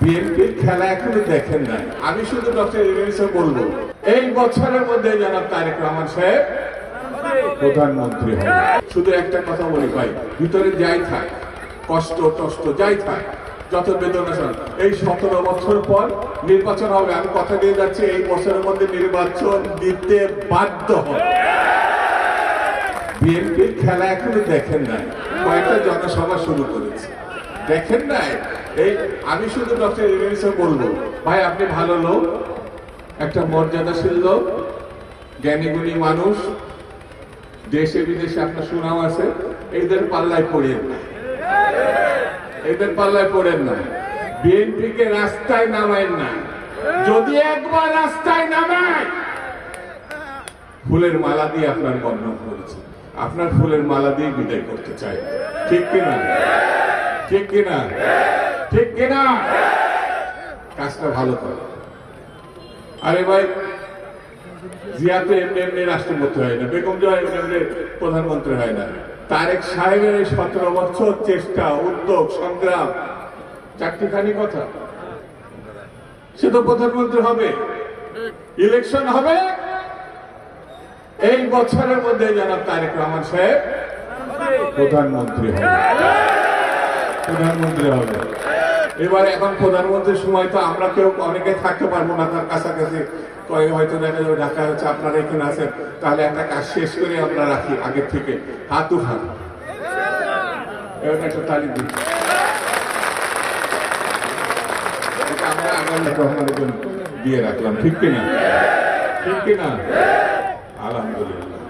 বিএনপির খেলা এখনো দেখেন নাই। আমি শুধু ডক্টর ইউনূসকে বলবো, এই বছরের মধ্যে জনাব তারেক রহমান সাহেব প্রধানমন্ত্রী হবে। শুধু একটা কথা বলি ভাই, ভিতরে যাই থাক, কষ্ট টষ্ট যাই থাক, যত বেদনা, এই 17 বছর পর নির্বাচন হবে। আমি কথা দিয়ে যাচ্ছি, এই বছরের মধ্যে নির্বাচন দিতে বাধ্য হবে। বিএনপির খেলা এখনো দেখেন নাই, কয়েকটা জনসভা শুরু করেছে, দেখেন নাই। এই আমি শুধু ডক্টর ইউনূসকে বলবো, ভাই আপনি ভালো লোক, একটা মর্যাদাশীল লোক, জ্ঞানীগুণী মানুষ, দেশে বিদেশে আপনার সুনাম আছে, এদের পাল্লায় পড়েন না, এদের পাল্লায় পড়েন না। বিএনপিকে রাস্তায় নামায়েন না। যদি একবার রাস্তায় নামায়, ফুলের মালা দিয়ে আপনার বর্ণন করেছে, আপনার ফুলের মালা দিয়ে বিদায় করতে চাই। ঠিক কিনা? ঠিক কিনা? ঠিক কিনা? কাজটা ভালো করে। আরে ভাই, জিয়া তো এমনি এমনি রাষ্ট্রপতি হয় না, বেগম জিয়া এমনি এমনি প্রধানমন্ত্রী হয় না। তারেক সাহেবের এই 17 বছর চেষ্টা, উদ্যোগ, সংগ্রাম, চারটিখানি কথা, সে তো প্রধানমন্ত্রী হবে, ইলেকশন হবে। এই বছরের মধ্যে জনাব তারেক রহমান সাহেব প্রধানমন্ত্রী হবে, প্রধানমন্ত্রী হবে। এবার এখন প্রধানমন্ত্রীর সময় তো আমরা কেউ অনেকে থাকতে পারবো না তার কাছাকাছি, হয়তো দেখা যাবে ঢাকা হচ্ছে, আপনারা এখানে আছেন, তাহলে একটা কাজ শেষ করে আমরা রাখি আগের থেকে, হাত উঠান, এবার একটা তালি দিই, আমরা আগামী রহমানের জন্য দিয়ে রাখলাম। ঠিক কিনা? ঠিক কিনা? আলহামদুলিল্লাহ।